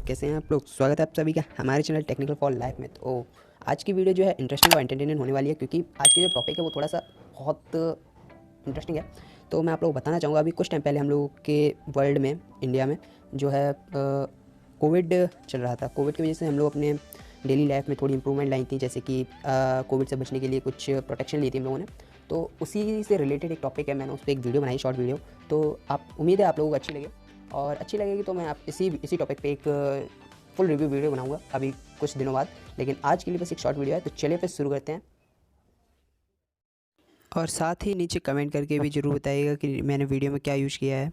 कैसे हैं आप लोग। स्वागत है आप सभी का हमारे चैनल टेक्निकल फॉर लाइफ में। तो आज की वीडियो जो है इंटरेस्टिंग और एंटरटेनिंग होने वाली है, क्योंकि आज की जो टॉपिक है वो थोड़ा सा बहुत इंटरेस्टिंग है। तो मैं आप लोगों को बताना चाहूँगा, अभी कुछ टाइम पहले हम लोगों के वर्ल्ड में, इंडिया में जो है कोविड चल रहा था। कोविड की वजह से हम लोग अपने डेली लाइफ में थोड़ी इंप्रूवमेंट लाई थी, जैसे कि कोविड से बचने के लिए कुछ प्रोटेक्शन ली थी हम लोगों ने। तो उसी से रिलेटेड एक टॉपिक है, मैंने उस पर एक वीडियो बनाई, शॉर्ट वीडियो। तो आप उम्मीद है आप लोगों को अच्छी लगे, और अच्छी लगेगी तो मैं आप इसी टॉपिक पे एक फुल रिव्यू वीडियो बनाऊंगा अभी कुछ दिनों बाद। लेकिन आज के लिए बस एक शॉर्ट वीडियो है, तो चलिए फिर शुरू करते हैं। और साथ ही नीचे कमेंट करके भी ज़रूर बताइएगा कि मैंने वीडियो में क्या यूज़ किया है।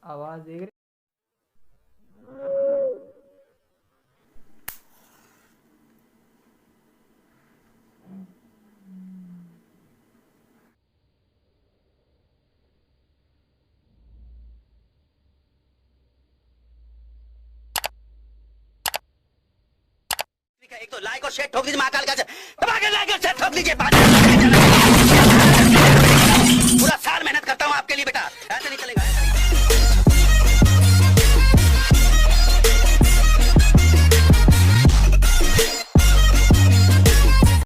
आवाज़ देख रहे। एक तो लाइक और शेयर ठोक दीजिए, महाकाल का धमाके लाइक और शेयर ठोक लीजिए।